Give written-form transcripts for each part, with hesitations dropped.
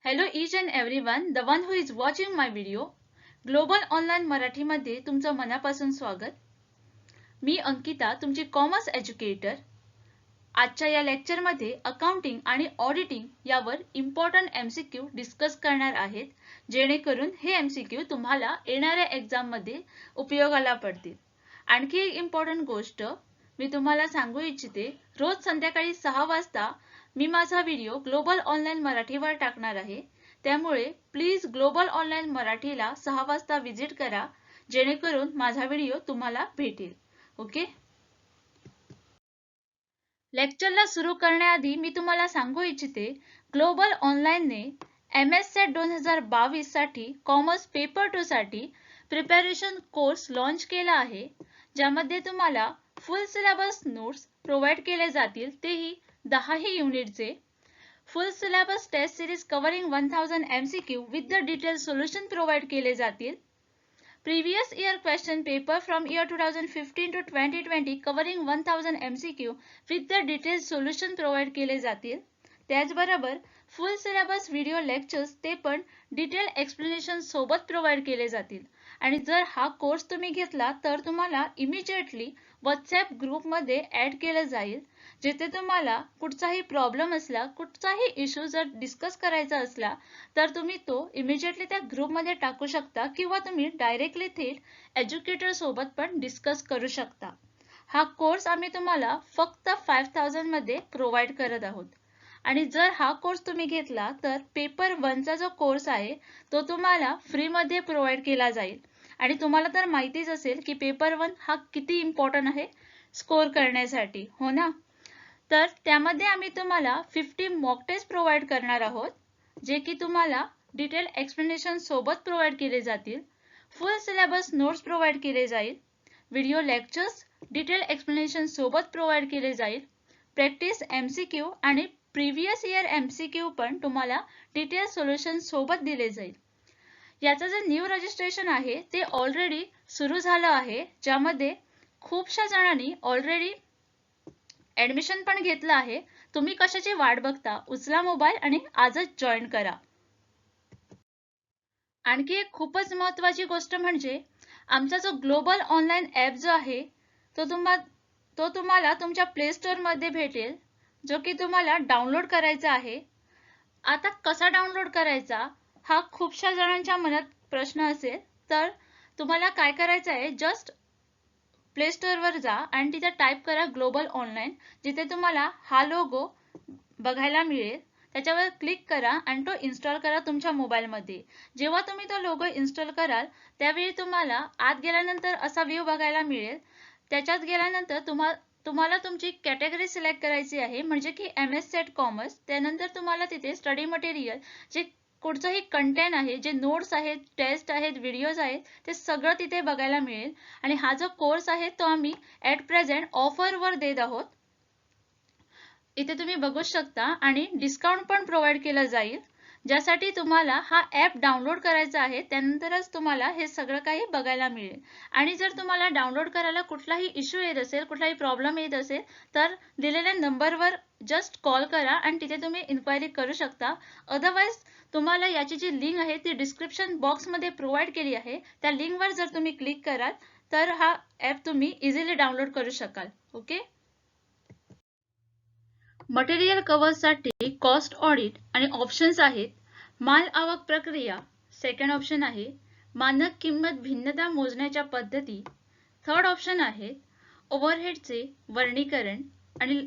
Hello each and everyone, the one who is watching my video. Global online मराठीमध्ये तुमचं मनापासून स्वागत. मी अंकिता, तुमची कॉमर्स एज्युकेटर. आजच्या या लेक्चरमध्ये अकाउंटिंग आणि ऑडिटिंग यावर इम्पॉर्टंट एमसीक्यू डिस्कस करणार आहेत, जेणेकरून हे एमसीक्यू तुम्हाला येणाऱ्या एक्झाममध्ये उपयोगाला पडतील. आणखी एक इम्पॉर्टंट गोष्ट मी तुम्हाला सांगू इच्छिते, रोज संध्याकाळी 6 वाजता मी माझा व्हिडिओ ग्लोबल ऑनलाईन मराठीवर टाकणार आहे. त्यामुळे प्लीज ग्लोबल ऑनलाईन मराठीला 6 वाजता विजिट करा, जेणेकरून माझा व्हिडिओ तुम्हाला भेटेल. ओके. लेक्चरला सुरू करण्याआधी मी तुम्हाला सांगू इच्छिते, ग्लोबल ऑनलाईनने MS सेट 2022 साठी कॉमर्स पेपर 2 साठी प्रिपरेशन कोर्स लॉन्च केला आहे, ज्यामध्ये तुम्हाला फुल सिलेबस नोट्स प्रोव्हाइड केले जातील, तेही 10 युनिटचे. Full syllabus test series covering 1000 MCQ with the detail solution provide केले जातील. Previous year question paper from year 2015 to 2020 covering 1000 MCQ with the detail solution provide केले जातील. त्याचबरोबर फुल सिलेबस व्हिडिओ लेक्चर्स ते पण डिटेल एक्सप्लेनेशन सोबत प्रोव्हाइड केले जातील. आणि जर हा कोर्स तुम्ही घेतला तर तुम्हाला इमिजिएटली व्हॉट्सॲप ग्रुपमध्ये ॲड केलं जाईल, जिथे तुम्हाला कुठचाही प्रॉब्लेम असला, कुठचाही इश्यू जर डिस्कस करायचा असला तर तुम्ही तो इमिजिएटली त्या ग्रुपमध्ये टाकू शकता, किंवा तुम्ही डायरेक्टली थेट एज्युकेटर सोबत पण डिस्कस करू शकता. हा कोर्स आम्ही तुम्हाला फक्त 5000 मध्ये प्रोव्हाइड करत आहोत. आणि जर हा कोर्स तुम्ही घेतला तर पेपर 1 चा जो कोर्स आहे तो तुम्हाला फ्री मध्ये प्रोव्हाइड केला जाईल. आणि तुम्हाला तर माहितीच असेल की पेपर 1 हा किती इम्पॉर्टंट आहे स्कोर करण्यासाठी, हो ना. तर त्यामध्ये आम्ही तुम्हाला 50 मॉक टेस्ट प्रोव्हाइड करणार आहोत, जे की तुम्हाला डिटेल एक्सप्लेनेशन सोबत प्रोव्हाइड केले जातील. फुल सिलेबस नोट्स प्रोव्हाइड केले जाईल. व्हिडिओ लेक्चर्स डिटेल एक्सप्लेनेशन सोबत प्रोव्हाइड केले जाईल. प्रॅक्टिस MCQ आणि प्रीवियस इयर MCQ पण तुम्हाला डिटेल सोल्युशन सोबत दिले जाईल. याचं जे न्यू रजिस्ट्रेशन आहे ते ऑलरेडी सुरू झालं आहे, ज्यामध्ये खूपशा जणांनी ऑलरेडी ऍडमिशन पण घेतलं आहे. तुम्ही कशाची वाट बघता, उचला मोबाईल आणि आजच जॉईन करा. आणखी एक खूपच महत्त्वाची गोष्ट म्हणजे आमचा जो ग्लोबल ऑनलाईन ॲप जो आहे तो तुम्हाला तुमच्या प्ले स्टोअर मध्ये भेटेल, जो की तुम्हाला डाउनलोड करायचा आहे. आता कसा डाउनलोड करायचा हा खूपशा जणांच्या मनात प्रश्न असेल, तर तुम्हाला काय करायचं आहे, जस्ट प्ले स्टोअर वर जा आणि तिथे टाईप करा ग्लोबल ऑनलाईन. जिथे तुम्हाला हा लोगो बघायला मिळेल, त्याच्यावर क्लिक करा आणि तो इन्स्टॉल करा तुमच्या मोबाईलमध्ये. जेव्हा तुम्ही तो लोगो इन्स्टॉल कराल त्यावेळी तुम्हाला आत गेल्यानंतर असा व्ह्यू बघायला मिळेल. त्याच्यात गेल्यानंतर तुम्हाला तुमची कॅटेगरी सिलेक्ट करायची आहे, म्हणजे की MS सेट कॉमर्स. त्यानंतर तुम्हाला तिथे स्टडी मटेरियल, जे कुठचंही कंटेंट आहे, जे नोट्स आहेत, टेस्ट आहेत, व्हिडिओज आहेत, ते सगळं तिथे बघायला मिळेल. आणि हा जो कोर्स आहे तो आम्ही ॲट प्रेझेंट ऑफरवर देत आहोत, इथे तुम्ही बघू शकता. आणि डिस्काउंट पण प्रोव्हाइड केलं जाईल, ज्यासाठी तुम्हाला हा ॲप डाउनलोड करायचा आहे. त्यानंतरच तुम्हाला हे सगळं काही बघायला मिळेल. आणि जर तुम्हाला डाउनलोड करायला कुठलाही इश्यू येत असेल, कुठलाही प्रॉब्लेम येत असेल, तर दिलेल्या नंबरवर जस्ट कॉल करा आणि तिथे तुम्ही इन्क्वायरी करू शकता. अदरवाईज तुम्हाला याची जी लिंक आहे ती डिस्क्रिप्शन बॉक्समध्ये प्रोव्हाइड केली आहे. त्या लिंकवर जर तुम्ही क्लिक कराल तर हा ॲप तुम्ही इझिली डाउनलोड करू शकाल. ओके. मटेरियल कव्हरसाठी कॉस्ट ऑडिट आणि ऑप्शन्स आहेत. माल आवक प्रक्रिया सेकंड ऑप्शन आहे. मानक किंमत भिन्नता मोजण्याच्या पद्धती थर्ड ऑप्शन आहे. ओव्हरहेडचे वर्गीकरण. आणि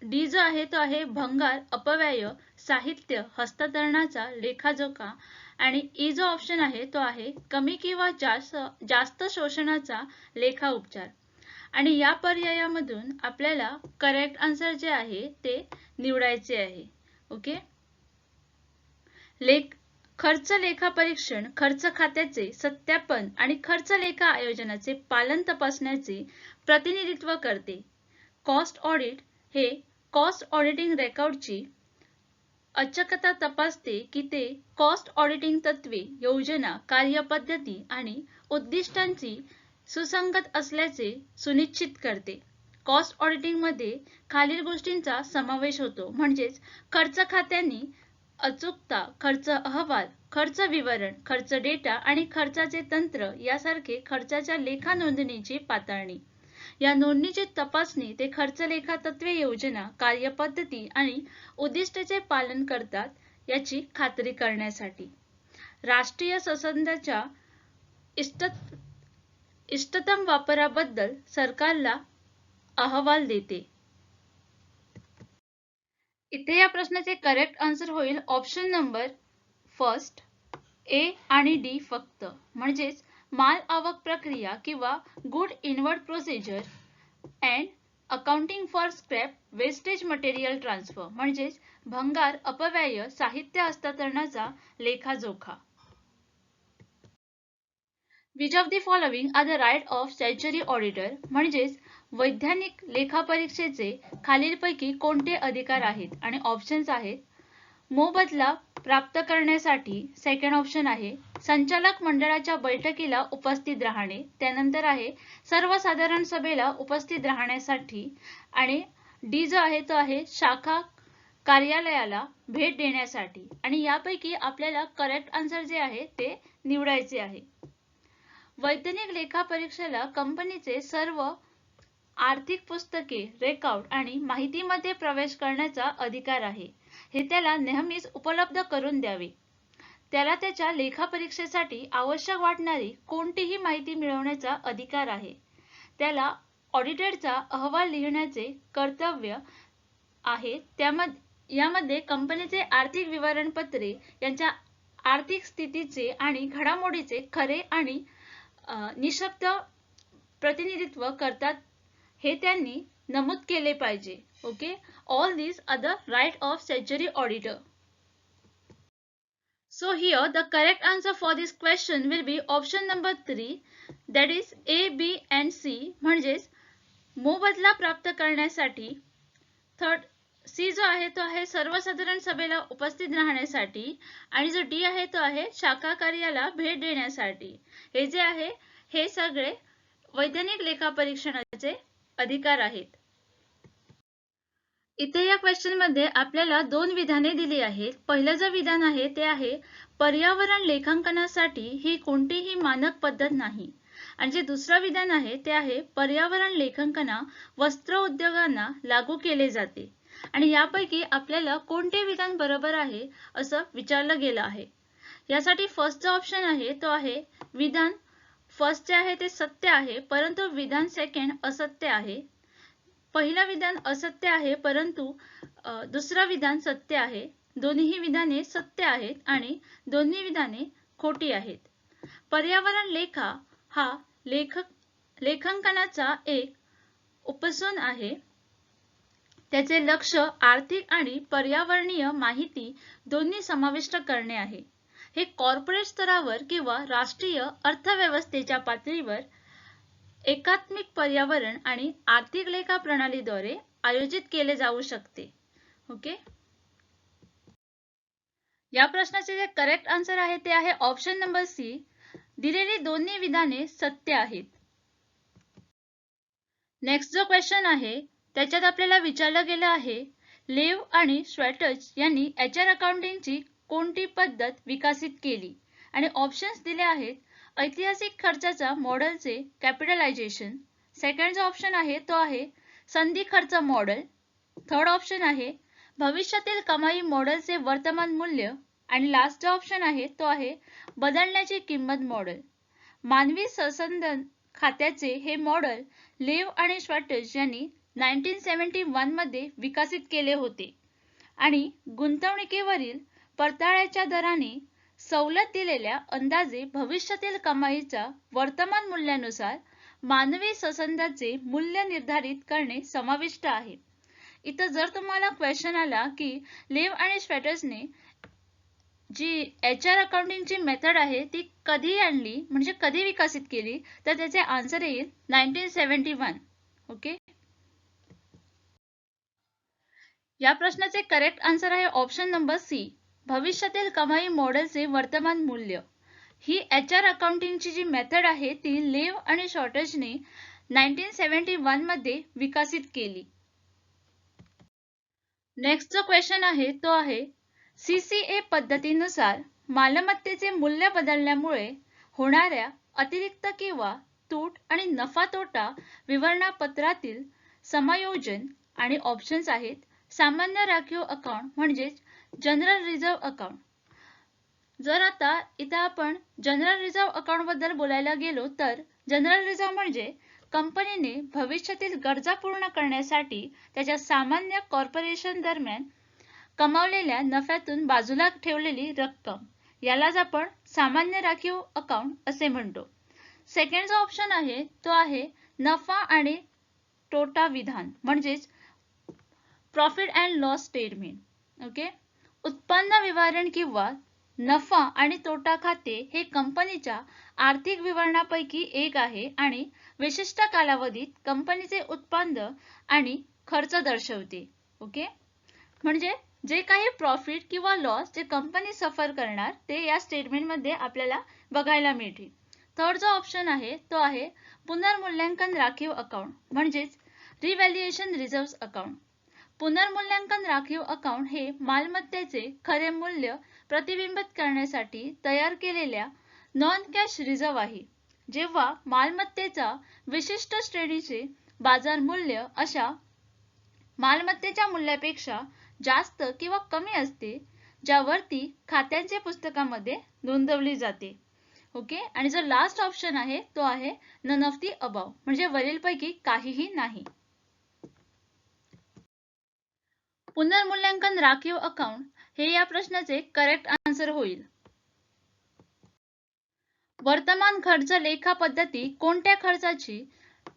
डी जो आहे तो आहे भंगार, अपव्यय, साहित्य, हस्तांतरणाचा लेखाजोखा. आणि ई जो ऑप्शन आहे तो आहे कमी किंवा जास्त शोषणाचा लेखा उपचार. आणि या पर्यायामधून आपल्याला करेक्ट आन्सर जे आहे ते निवडायचे आहे. ओके. खर्च लेखा परीक्षण खर्च खात्याचे सत्यापन आणि खर्च लेखा आयोजनाचे पालन तपासण्याचे प्रतिनिधित्व करते. कॉस्ट ऑडिट हे कॉस्ट ऑडिटिंग रेकॉर्डची अचूकता तपासते की ते कॉस्ट ऑडिटिंग तत्वे, योजना, कार्यपद्धती आणि उद्दिष्टांची सुसंगत असल्याचे सुनिश्चित करते. कॉस्ट ऑडिटिंग मध्ये खालील गोष्टींचा समावेश होतो, म्हणजेच खर्च खात्यांनी अचूकता, खर्च अहवाल, खर्च विवरण, खर्च डेटा आणि खर्चाचे तंत्र यासारखे खर्चाच्या लेखा नोंदणीची पातळणी. या नोंदणीची तपासणी ते खर्च लेखा तत्वे, योजना, कार्यपद्धती आणि उद्दिष्टाचे पालन करतात याची खात्री करण्यासाठी. राष्ट्रीय संसदाच्या इष्टतम वापराबद्दल सरकारला अहवाल देते. इथे या प्रश्नाचे करेक्ट आन्सर होईल ऑप्शन नंबर फर्स्ट, ए आणि डी फक्त. म्हणजेच माल आवक प्रक्रिया किंवा good inward procedure and accounting for scrap wastage material transfer, म्हणजेच भंगार अपव्यय साहित्य हस्तांतरणाचा लेखाजोखा. Which of the following are the right of statutory auditor, म्हणजेच वैधानिक लेखापरीक्षेचे खालीलपैकी कोणते अधिकार आहेत. आणि ऑप्शन्स आहेत मोबदला प्राप्त करण्यासाठी, सेकंड ऑप्शन आहे संचालक मंडळाच्या बैठकीला उपस्थित राहणे, त्यानंतर आहे सर्वसाधारण सभेला उपस्थित राहण्यासाठी, आणि डी जो आहे तो आहे शाखा कार्यालयाला भेट देण्यासाठी. आणि यापैकी आपल्याला करेक्ट आन्सर जे आहे ते निवडायचे आहे. वैधानिक लेखापरीक्षेला कंपनीचे सर्व आर्थिक पुस्तके, रेकॉर्ड आणि माहितीमध्ये प्रवेश करण्याचा अधिकार आहे. हे त्याला नेहमीच उपलब्ध करून द्यावे. त्याला त्याच्या लेखापरीक्षेसाठी आवश्यक वाटणारी कोणतीही माहिती मिळवण्याचा अधिकार आहे. त्याला ऑडिटरचा अहवाल लिहिण्याचे कर्तव्य आहे. यामध्ये कंपनीचे आर्थिक विवरणपत्रे यांच्या आर्थिक स्थितीचे आणि घडामोडीचे खरे आणि निशब्द प्रतिनिधित्व करतात हे त्यांनी नमूद केले पाहिजे. Okay, all these are the right of statutory auditor. So here the correct answer for this question will be option number 3, that is A, B and C. म्हणजेच मोबदला प्राप्त करण्यासाठी, थर्ड सी जो आहे तो आहे सर्वसाधारण सभेला उपस्थित राहण्यासाठी, आणि जो डी आहे तो आहे शाखा कार्याला भेट देण्यासाठी. हे जे आहे हे सगळे वैधानिक लेखापरीक्षणाचे अधिकार आहेत. इथे या क्वेश्चन मध्ये आपल्याला दोन विधाने दिली आहेत. पहिलं जे विधान आहे ते आहे पर्यावरण लेखांकनासाठी ही कोणतीही मानक पद्धत नाही, आणि जे दुसरं विधान आहे ते आहे पर्यावरण लेखांकन वस्त्र उद्योगांना लागू केले जाते. आणि यापैकी आपल्याला कोणते विधान बरोबर आहे असं विचारलं गेलं आहे. यासाठी फर्स्ट ऑप्शन आहे तो आहे विधान फर्स्ट जे आहे ते सत्य आहे, परंतु विधान सेकंड असत्य आहे. पहिलं विधान असत्य आहे परंतु दुसरं विधान सत्य आहे. दोन्ही विधाने सत्य आहेत आणि दोन्ही विधाने खोटी आहेत. पर्यावरण लेखा हा लेखांकनाचा एक उपसोन आहे. त्याचे लक्ष आर्थिक आणि पर्यावरणीय माहिती दोन्ही समाविष्ट करणे आहे. हे कॉर्पोरेट स्तरावर किंवा राष्ट्रीय अर्थव्यवस्थेच्या पातळीवर एकात्मिक पर्यावरण आणि आर्थिक लेखा प्रणालीद्वारे आयोजित केले जाऊ शकते. ओके, या प्रश्नाचे जे करेक्ट आन्सर आहे ते आहे ऑप्शन नंबर सी. दिलेली दोन्ही विधाने सत्य आहेत. नेक्स्ट जो क्वेश्चन आहे त्याच्यात आपल्याला विचारलं गेलं आहे लेव आणि श्वेटज यांनी एचआर अकाउंटिंगची कोणती पद्धत विकसित केली, आणि ऑप्शन्स दिले आहेत ऐतिहासिक खर्चाचा मॉडेलचे कॅपिटलायझेशन, सेकंड जो ऑप्शन आहे तो आहे संधी खर्च मॉडेल, थर्ड ऑप्शन आहे भविष्यातील कमाई मॉडेलचे वर्तमान मूल्य, आणि लास्ट जो ऑप्शन आहे तो आहे बदलण्याची किंमत मॉडेल. मानवी संसाधन खात्याचे हे मॉडेल लेव आणि श्वेटज यांनी 1971 मध्ये विकसित केले होते, आणि गुंतवणुकीवरील परताव्याच्या दराने सवलत दिलेल्या अंदाजे भविष्यातील कमाईच्या वर्तमान मूल्यानुसार मानवी संसाधनाचे मूल्य निर्धारित करणे समाविष्ट आहे. इथं जर तुम्हाला क्वेश्चन आला की लेव आणि श्वेटजने जी एचआर अकाउंटिंगची मेथड आहे ती कधी आणली, म्हणजे कधी विकसित केली, तर त्याचे आन्सर येईल 1971. ओके, या प्रश्नाचे करेक्ट आन्सर आहे ऑप्शन नंबर सी, भविष्यातील कमाई मॉडेलचे वर्तमान मूल्य. ही एचआर अकाउंटिंगची जी मेथड आहे ती लेव आणि श्वेटजने 1971 मध्ये विकसित केली. नेक्स्ट जो क्वेश्चन आहे तो आहे CCA पद्धतीनुसार मालमत्तेचे मूल्य बदलण्यामुळे होणाऱ्या अतिरिक्त किंवा तूट आणि नफा तोटा विवरणपत्रातील समायोजन आणि ऑप्शन्स आहेत. सामान्य राखीव अकाउंट म्हणजेच जनरल रिझर्व्ह अकाउंट. जर आता इथं आपण जनरल रिझर्व्ह अकाउंट बद्दल बोलायला गेलो तर जनरल रिझर्व्ह म्हणजे कंपनीने भविष्यातील गरजा पूर्ण करण्यासाठी त्याच्या सामान्य कॉर्पोरेशन दरम्यान कमावलेल्या नफ्यातून बाजूला ठेवलेली रक्कम, यालाच आपण सामान्य राखीव अकाउंट असे म्हणतो. सेकंड जो ऑप्शन आहे तो आहे नफा आणि तोटा विधान म्हणजेच profit and loss statement. Okay, उत्पन्न विवरण किंवा नफा आणि तोटा खाते हे कंपनीच्या आर्थिक विवरणापैकी एक आहे आणि विशिष्ट कालावधीत कंपनीचे उत्पन्न आणि खर्च दर्शवते. ओके, म्हणजे जे काही प्रॉफिट किंवा लॉस जे कंपनी सफर करणार ते या स्टेटमेंटमध्ये आपल्याला बघायला मिळते. थर्ड जो ऑप्शन आहे तो आहे पुनर्मूल्यांकन राखीव अकाउंट म्हणजेच रिव्हॅल्युएशन रिझर्व्ह अकाउंट. पुनर्मूल्यांकन राखीव अकाउंट हे मालमत्तेचे खरे मूल्य प्रतिबिंबित करण्यासाठी तयार केलेल्या नॉन कॅश रिझर्व्ह आहे. जेव्हा मालमत्तेचा विशिष्ट श्रेणीचे बाजार मूल्य अशा मालमत्तेच्या मूल्यापेक्षा जास्त किंवा कमी असते ज्यावरती खात्यांच्या पुस्तकामध्ये नोंदवली जाते. ओके, आणि जो लास्ट ऑप्शन आहे तो आहे नन ऑफ दी अबाव म्हणजे वरीलपैकी काहीही नाही. पुनर्मूल्यांकन राखीव अकाउंट हे या प्रश्नाचे करेक्ट आन्सर होईल. वर्तमान खर्च लेखा पद्धती कोणत्या खर्चाची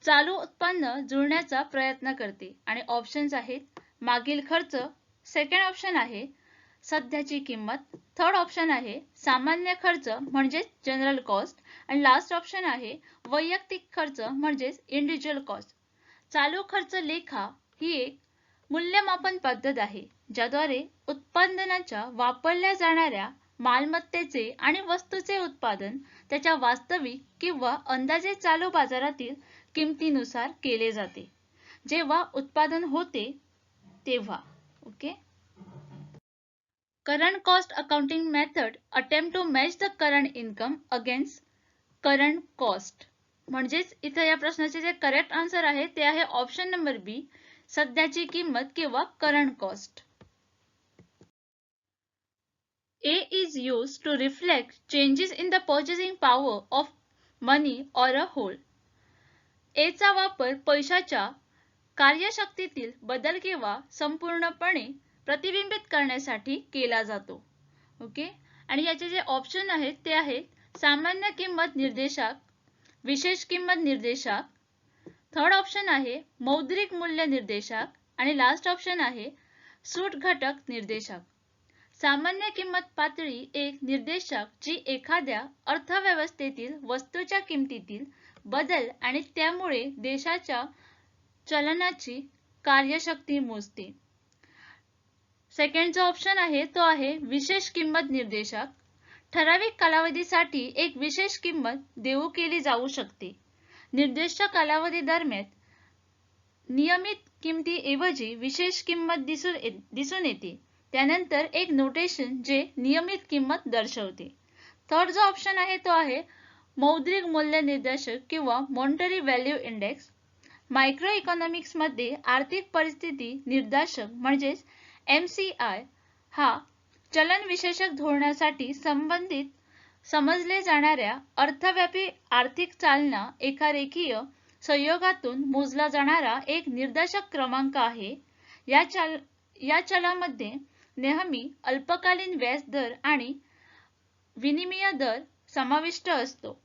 चालू उत्पन्न जुळण्याचा प्रयत्न करते आणि ऑप्शन्स आहेत मागील खर्च, सेकंड ऑप्शन आहे सध्याची किंमत, थर्ड ऑप्शन आहे सामान्य खर्च म्हणजेच जनरल कॉस्ट आणि लास्ट ऑप्शन आहे वैयक्तिक खर्च म्हणजेच इंडिव्हिज्युअल कॉस्ट. चालू खर्च लेखा ही एक मूल्यमापन पद्धत आहे ज्याद्वारे उत्पादनाच्या वापरल्या जाणाऱ्या मालमत्तेचे आणि वस्तूचे उत्पादन त्याच्या वास्तविक किंवा अंदाजे चालू बाजारातील किमतीनुसार केले जाते जेव्हा उत्पादन होते तेव्हा. Okay, current cost accounting method attempt to match the current income against current cost. म्हणजेच इथं या प्रश्नाचे जे करेक्ट आन्सर आहे ते आहे ऑप्शन नंबर बी, सध्याची किंमत किंवा current cost. A is used to reflect changes in the purchasing power of money or a whole. A चा वापर पैशाच्या कार्यशक्तीतील बदल किंवा संपूर्णपणे प्रतिबिंबित करण्यासाठी केला जातो. ओके, आणि याचे जे ऑप्शन आहेत ते आहेत सामान्य किंमत निर्देशांक, विशेष किंमत निर्देशांक, थर्ड ऑप्शन आहे मौद्रिक मूल्य निर्देशांक आणि लास्ट ऑप्शन आहे सूट घटक निर्देशांक. सामान्य किंमत पातळी एक निर्देशांक जी एखाद्या अर्थव्यवस्थेतील वस्तूच्या किमतीतील बदल आणि त्यामुळे देशाच्या चलनाची कार्यशक्ती मोजते. सेकंड जो ऑप्शन आहे तो आहे विशेष किंमत निर्देशांक. ठराविक कालावधीसाठी एक विशेष किंमत देऊ केली जाऊ शकते. निर्दिष्ट कालावधी दरम्यान नियमित किमतीऐवजी विशेष किंमत दिसून येते. त्यानंतर एक नोटेशन जे नियमित किंमत दर्शवते. थर्ड जो ऑप्शन आहे तो आहे मौद्रिक मूल्य निर्देशक किंवा monetary value index. Micro economics मध्ये आर्थिक परिस्थिती निर्देशक म्हणजेच MCI हा चलन विशेषक धोरणासाठी संबंधित समजले जाणाऱ्या अर्थव्यापी आर्थिक चालना एका रेखीय संयोगातून मोजला जाणारा एक निर्देशक क्रमांक आहे. या चलामध्ये नेहमी अल्पकालीन व्याज दर आणि विनिमय दर समाविष्ट असतो.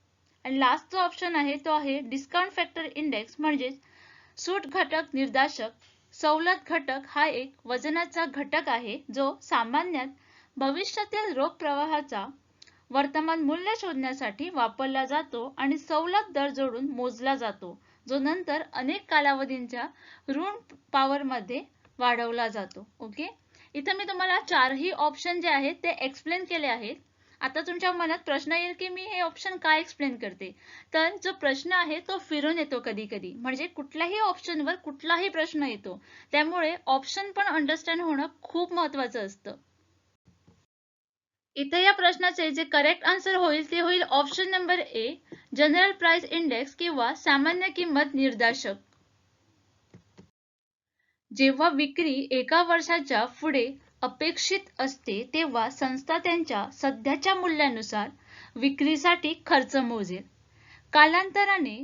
आणि लास्ट जो ऑप्शन आहे तो आहे डिस्काउंट फॅक्टर इंडेक्स म्हणजेच सूट घटक निर्देशक. सवलत घटक हा एक वजनाचा घटक आहे जो सामान्यत भविष्यातील रोख प्रवाहाचा वर्तमान मूल्य शोधण्यासाठी वापरला जातो आणि सवलत दर जोडून मोजला जातो जो नंतर अनेक कालावधींच्या ऋण पॉवरमध्ये वाढवला जातो. ओके, इथे मी तुम्हाला चारही ऑप्शन जे आहेत ते एक्सप्लेन केले आहेत. आता तुमच्या मनात प्रश्न येईल की मी हे ऑप्शन काय एक्सप्लेन करते, तर जो प्रश्न आहे तो फिरून येतो कधी कधी, म्हणजे कुठल्याही ऑप्शनवर कुठलाही प्रश्न येतो, त्यामुळे ऑप्शन पण अंडरस्टँड होणं खूप महत्त्वाचं असतं. इथे या प्रश्नाचे जे करेक्ट आन्सर होईल ते होईल option number A, general price index किंवा सामान्य किंमत निर्देशक. जेव्हा विक्री एका वर्षाच्या पुढे अपेक्षित असते तेव्हा संस्था त्यांच्या सध्याच्या मूल्यानुसार विक्रीसाठी खर्च मोजेल. कालांतराने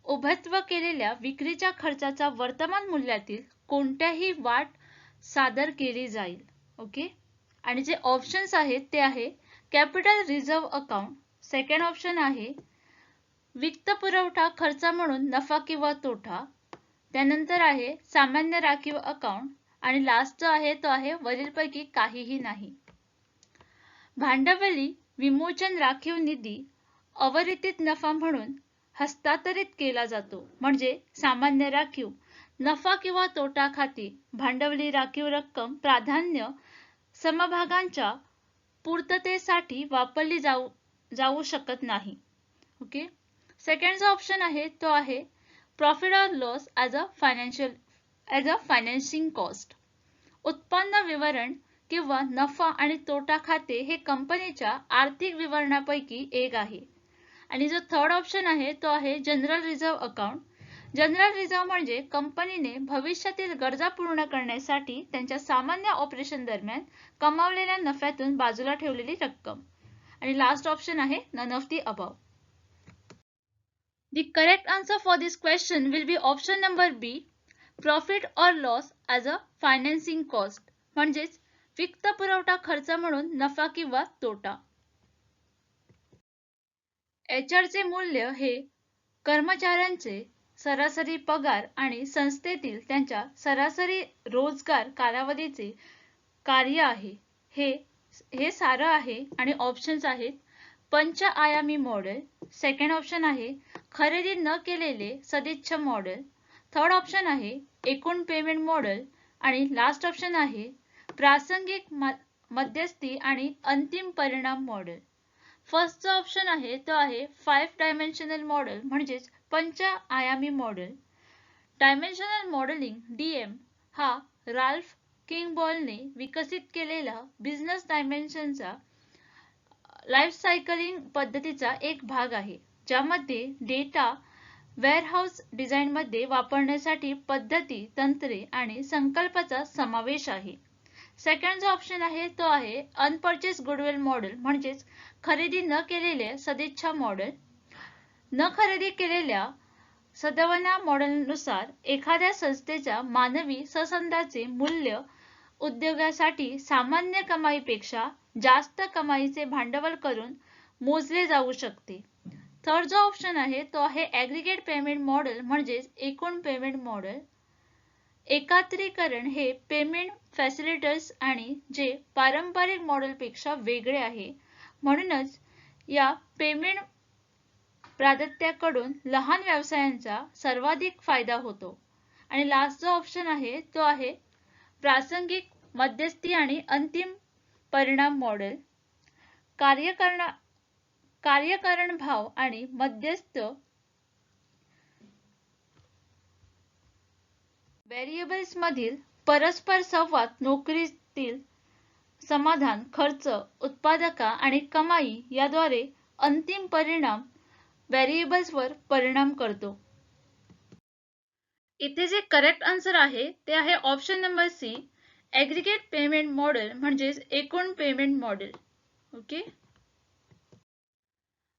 उभत्व केलेल्या विक्रीच्या खर्चाचा वर्तमान मूल्यातील कोणत्याही वाढ सादर केली जाईल. ओके. आणि जे ऑप्शन्स आहेत ते आहे capital reserve account, second option आहे वित्तपुरवठा खर्च म्हणून नफा किंवा तोटा, त्यानंतर आहे सामान्य राखीव अकाउंट आणि लास्ट आहे तो आहे वरीलपैकी काहीही नाही. भांडवली विमोचन राखीव निधी अविरत नफा म्हणून हस्तांतरित केला जातो. म्हणजे सामान्य राखीव नफा किंवा तोटा खाती भांडवली राखीव रक्कम प्राधान्य समभागांच्या पूर्ततेसाठी वापरली जाऊ शकत नाही. ओके. सेकंड ऑप्शन आहे तो आहे प्रॉफिट और loss as a financing cost. उत्पन्न विवरण किंवा नफा आणि तोटा खाते हे कंपनीच्या आर्थिक विवरणापैकी एक आहे. आणि जो थर्ड ऑप्शन आहे तो आहे general reserve account. General reserve म्हणजे कंपनीने भविष्यातील गरजा पूर्ण करण्यासाठी त्यांच्या सामान्य ऑपरेशन दरम्यान कमावलेल्या नफ्यातून बाजूला ठेवलेली रक्कम. आणि लास्ट ऑप्शन आहे none of the above. The correct answer for this question will be option number B, profit or loss as a financing cost. म्हणजेच वित्तपुरवठा खर्च म्हणून नफा किंवा तोटा. HR चे मूल्य हे कर्मचाऱ्यांचे सरासरी पगार आणि संस्थेतील त्यांच्या सरासरी रोजगार कालावधीचे कार्य आहे. हे सारं आहे आणि ऑप्शन्स आहेत पंचआयामी मॉडेल, सेकंड ऑप्शन आहे खरेदी न केलेले सदिच्छा मॉडेल, थर्ड ऑप्शन आहे एकूण पेमेंट मॉडेल आणि लास्ट ऑप्शन आहे प्रासंगिक मध्यस्थी आणि अंतिम परिणाम मॉडेल. फर्स्ट जो ऑप्शन आहे तो आहे 5 डायमेन्शनल मॉडेल म्हणजेच पंचआयामी मॉडेल. डायमेन्शनल मॉडेलिंग DM हा राल्फ किंगबॉलने विकसित केलेला बिझनेस डायमेन्शनचा लाईफ सायकलिंग पद्धतीचा एक भाग आहे, ज्यामध्ये डेटा वेअरहाऊस डिझाईनमध्ये वापरण्यासाठी पद्धती, तंत्रे आणि संकल्पाचा समावेश आहे. सेकंड जो ऑप्शन आहे तो आहे अनपर्चेस गुडविल मॉडेल म्हणजेच खरेदी न केलेल्या सदिच्छा मॉडेल. न खरेदी केलेल्या सद्भावना मॉडेलनुसार एखाद्या संस्थेच्या मानवी संसाधनांचे मूल्य उद्योगासाठी सामान्य कमाईपेक्षा जास्त कमाईचे भांडवल करून मोजले जाऊ शकते. थर्ड जो ऑप्शन आहे तो आहे ॲग्रिगेट पेमेंट मॉडेल म्हणजेच एकूण पेमेंट मॉडेल. एकात्रीकरण हे पेमेंट फॅसिलिटर्स आणि जे पारंपरिक मॉडेलपेक्षा वेगळे आहे. म्हणूनच या पेमेंट प्राधात्याकडून लहान व्यवसायांचा सर्वाधिक फायदा होतो. आणि लास्ट जो ऑप्शन आहे तो आहे प्रासंगिक मध्यस्थी आणि अंतिम परिणाम मॉडेल. कार्यकारण भाव आणि मध्यस्थ व्हेरिएबल्स मधील परस्पर संवाद नोकरीतील समाधान, खर्च, उत्पादकता आणि कमाई याद्वारे अंतिम परिणाम व्हेरिएबल्सवर परिणाम करतो. इथे जे करेक्ट आन्सर आहे ते आहे option number C, aggregate payment model म्हणजेच एकूण payment model. Okay.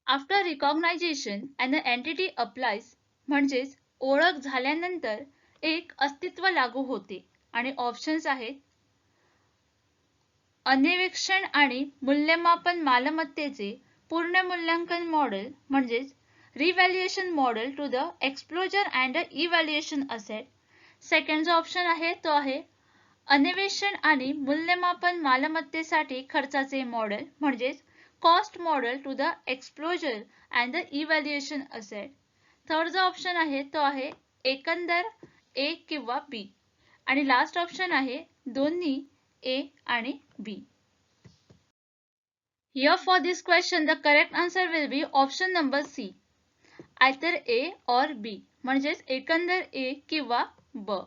After recognisation and the entity applies म्हणजेच ओळख झाल्यानंतर एक अस्तित्व लागू होते. आणि ऑप्शन्स आहेत अन्वेषण आणि मूल्यमापन मालमत्तेचे पूर्ण मूल्यांकन मॉडेल म्हणजेच revaluation model to the exposure and evaluation asset. Second जो ऑप्शन आहे तो आहे अन्वेषण आणि मूल्यमापन मालमत्तेसाठी खर्चाचे मॉडेल म्हणजेच cost model to the exposure and the evaluation asset. Third जो ऑप्शन आहे तो आहे एकंदर ए किंवा बी. आणि लास्ट ऑप्शन आहे दोन्ही ए आणि बी. Here for this question the correct answer will be option number C, either A or B म्हणजेच एकंदर A किंवा B.